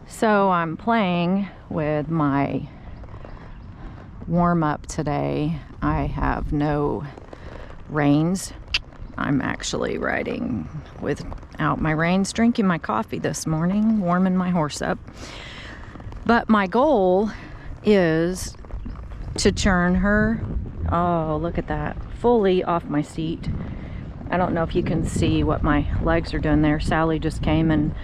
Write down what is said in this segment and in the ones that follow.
So I'm playing with my warm-up today. I have no reins. I'm actually riding without my reins, drinking my coffee this morning, warming my horse up. But my goal is to turn her, oh look at that, fully off my seat. I don't know if you can see what my legs are doing there. Sally just came and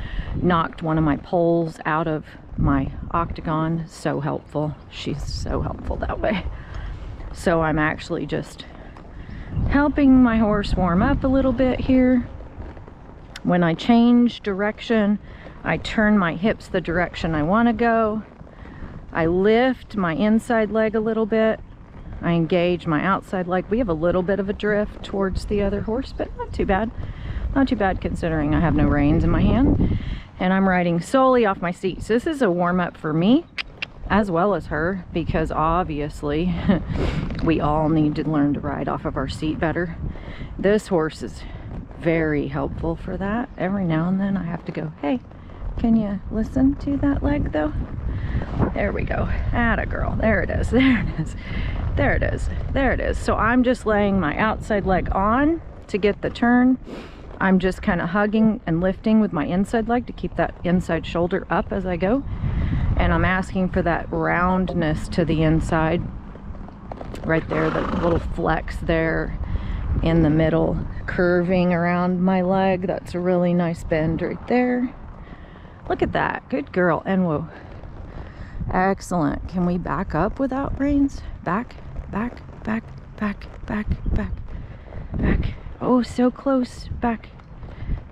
knocked one of my poles out of my octagon. So helpful. She's so helpful that way. So I'm actually just helping my horse warm up a little bit here. When I change direction, I turn my hips the direction I want to go. I lift my inside leg a little bit. I engage my outside leg. We have a little bit of a drift towards the other horse, but not too bad. Not too bad considering I have no reins in my hand. And I'm riding solely off my seat. So this is a warm-up for me as well as her, because obviously we all need to learn to ride off of our seat better. This horse is very helpful for that. Every now and then I have to go, hey, can you listen to that leg though? There we go. Atta girl. There it is. There it is. There it is. There it is. So I'm just laying my outside leg on to get the turn. I'm just kind of hugging and lifting with my inside leg to keep that inside shoulder up as I go. And I'm asking for that roundness to the inside. Right there, the little flex there in the middle, curving around my leg. That's a really nice bend right there. Look at that. Good girl. And whoa. Excellent. Can we back up without reins? Back, back, back, back, back, back, back. Oh, so close. Back.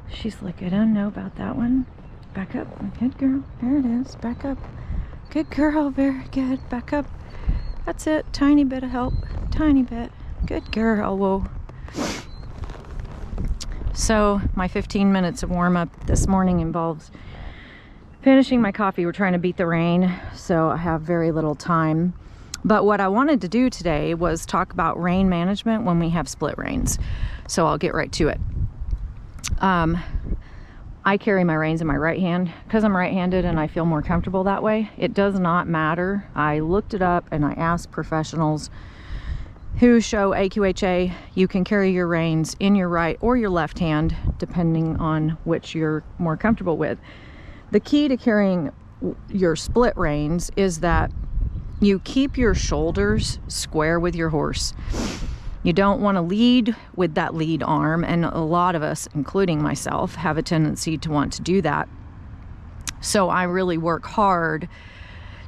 She's like, I don't know about that one. Back up. Good girl. There it is. Back up. Good girl. Very good. Back up. That's it. Tiny bit of help. Tiny bit. Good girl. Whoa. So my 15 minutes of warm-up this morning involves finishing my coffee. We're trying to beat the rain, so I have very little time. But what I wanted to do today was talk about rein management when we have split reins. So I'll get right to it. I carry my reins in my right hand because I'm right-handed and I feel more comfortable that way. It does not matter. I looked it up and I asked professionals who show AQHA. You can carry your reins in your right or your left hand, depending on which you're more comfortable with. The key to carrying your split reins is that you keep your shoulders square with your horse. You don't want to lead with that lead arm, and a lot of us, including myself, have a tendency to want to do that. So I really work hard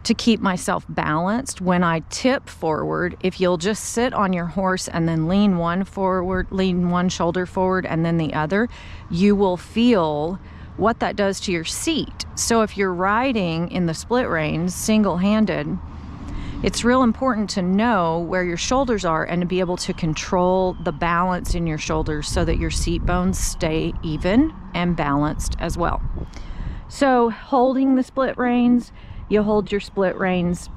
to keep myself balanced. When I tip forward, if you'll just sit on your horse and then lean one forward, lean one shoulder forward and then the other, you will feel what that does to your seat. So if you're riding in the split reins single-handed, it's real important to know where your shoulders are and to be able to control the balance in your shoulders so that your seat bones stay even and balanced as well. So holding the split reins, you hold your split reins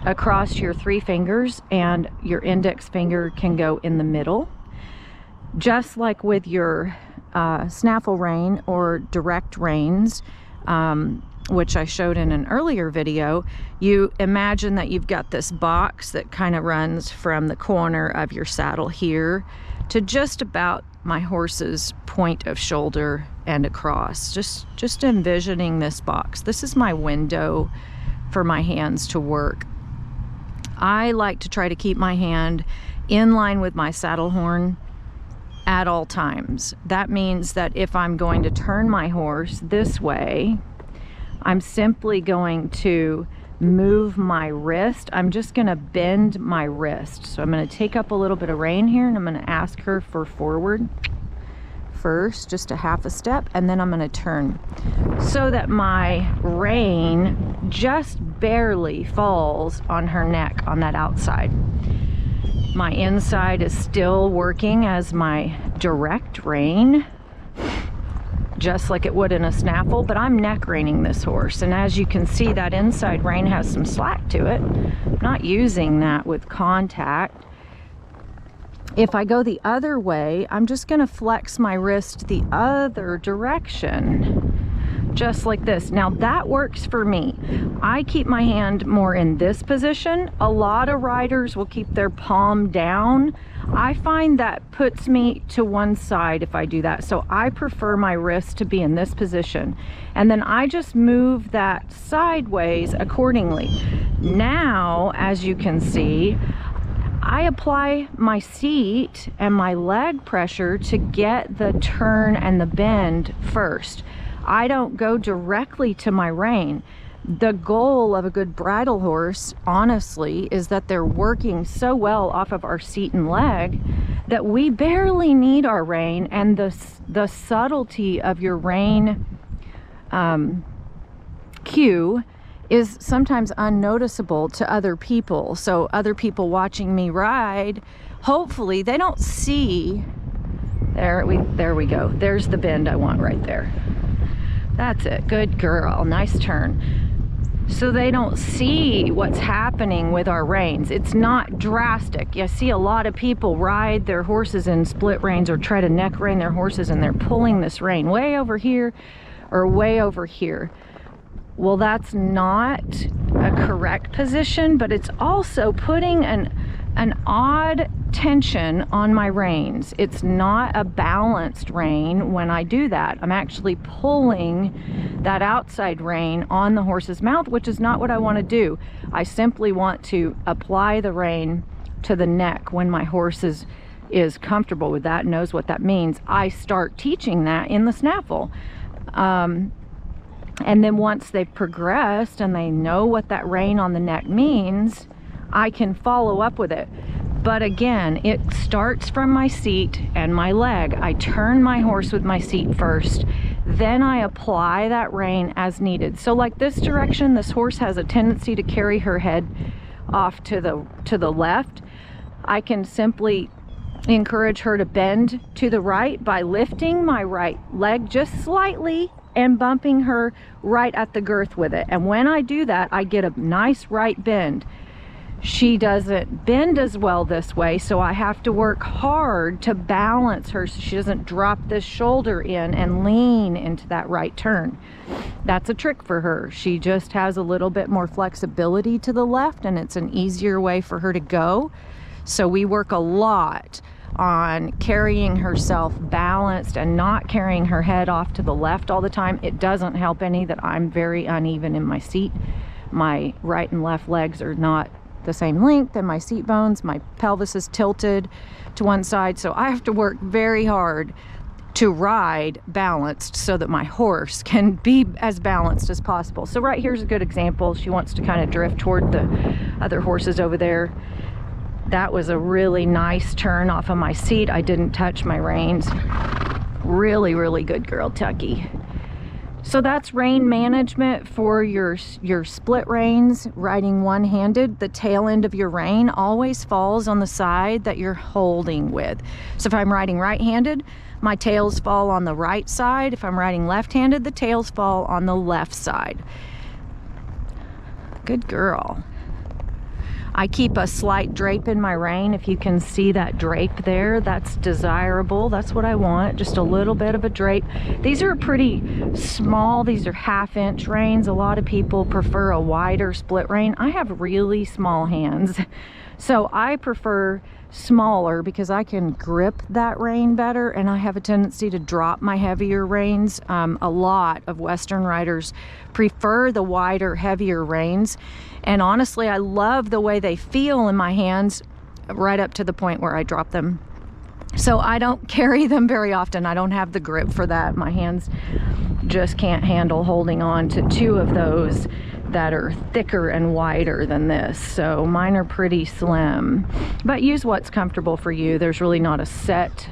across your 3 fingers and your index finger can go in the middle. Just like with your snaffle rein or direct reins, which I showed in an earlier video, you imagine that you've got this box that kind of runs from the corner of your saddle here to just about my horse's point of shoulder and across. Just envisioning this box. This is my window for my hands to work. I like to try to keep my hand in line with my saddle horn at all times. That means that if I'm going to turn my horse this way, I'm simply going to move my wrist. I'm just going to bend my wrist. So I'm going to take up a little bit of rein here and I'm going to ask her for forward first, just a half a step, and then I'm going to turn so that my rein just barely falls on her neck on that outside. My inside is still working as my direct rein, just like it would in a snaffle, but I'm neck reining this horse. And as you can see, that inside rein has some slack to it. I'm not using that with contact. If I go the other way, I'm just gonna flex my wrist the other direction. just like this. Now that works for me. I keep my hand more in this position. A lot of riders will keep their palm down. I find that puts me to one side if I do that. So I prefer my wrist to be in this position. And then I just move that sideways accordingly. Now, as you can see, I apply my seat and my leg pressure to get the turn and the bend first. I don't go directly to my rein. The goal of a good bridle horse, honestly, is that they're working so well off of our seat and leg that we barely need our rein, and the subtlety of your rein cue is sometimes unnoticeable to other people. So other people watching me ride, hopefully they don't see, there we go. There's the bend I want right there. That's it, good girl, nice turn. So they don't see what's happening with our reins. It's not drastic. You see a lot of people ride their horses in split reins or try to neck rein their horses, and they're pulling this rein way over here or way over here. Well, that's not a correct position, but it's also putting an odd tension on my reins. It's not a balanced rein when I do that. I'm actually pulling that outside rein on the horse's mouth, which is not what I want to do. I simply want to apply the rein to the neck when my horse is comfortable with that, knows what that means. I start teaching that in the snaffle. And then once they've progressed and they know what that rein on the neck means, I can follow up with it. But again, it starts from my seat and my leg. I turn my horse with my seat first, then I apply that rein as needed. So like this direction, this horse has a tendency to carry her head off to the left. I can simply encourage her to bend to the right by lifting my right leg just slightly and bumping her right at the girth with it. And when I do that, I get a nice right bend. She doesn't bend as well this way, so I have to work hard to balance her so she doesn't drop this shoulder in and lean into that right turn. That's a trick for her. She just has a little bit more flexibility to the left, and it's an easier way for her to go. So we work a lot on carrying herself balanced and not carrying her head off to the left all the time. It doesn't help any that I'm very uneven in my seat. My right and left legs are not the same length, and my seat bones, my pelvis is tilted to one side, so I have to work very hard to ride balanced so that my horse can be as balanced as possible. So right here's a good example. She wants to kind of drift toward the other horses over there. That was a really nice turn off of my seat. I didn't touch my reins. Really, really good girl, Tuckey. So that's rein management for your split reins, riding one-handed. The tail end of your rein always falls on the side that you're holding with. So if I'm riding right-handed, my tails fall on the right side. If I'm riding left-handed, the tails fall on the left side. Good girl. I keep a slight drape in my rein. If you can see that drape there, that's desirable. That's what I want, just a little bit of a drape. These are pretty small. These are 1/2-inch reins. A lot of people prefer a wider split rein. I have really small hands, so I prefer smaller because I can grip that rein better, and I have a tendency to drop my heavier reins. A lot of Western riders prefer the wider, heavier reins, and honestly I love the way they feel in my hands right up to the point where I drop them. So I don't carry them very often. I don't have the grip for that. My hands just can't handle holding on to two of those that are thicker and wider than this. So mine are pretty slim, but use what's comfortable for you. There's really not a set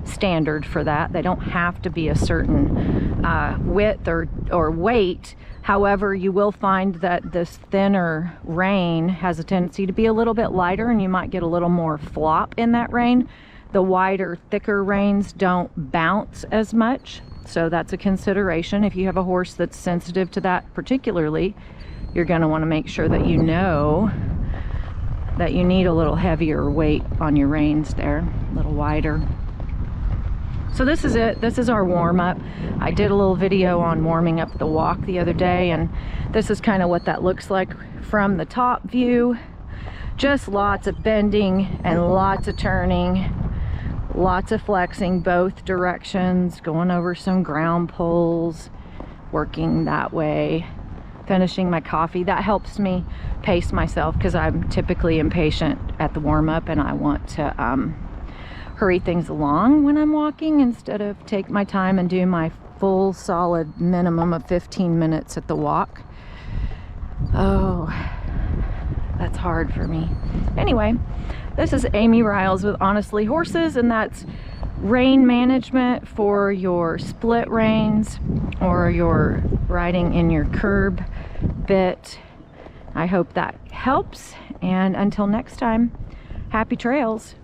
standard for that. They don't have to be a certain width or weight. However, you will find that this thinner rein has a tendency to be a little bit lighter, and you might get a little more flop in that rein. The wider, thicker reins don't bounce as much. So that's a consideration. If you have a horse that's sensitive to that particularly, you're going to want to make sure that you know that you need a little heavier weight on your reins there, a little wider. So this is it. This is our warm-up. I did a little video on warming up the walk the other day, and this is kind of what that looks like from the top view. Just lots of bending and lots of turning, lots of flexing both directions, going over some ground poles, working that way, finishing my coffee. That helps me pace myself because I'm typically impatient at the warm-up, and I want to hurry things along when I'm walking instead of take my time and do my full solid minimum of 15 minutes at the walk. Oh, that's hard for me. Anyway, this is Amy Riles with Honestly Horses, and that's rein management for your split reins or your riding in your curb bit. I hope that helps, and until next time, happy trails.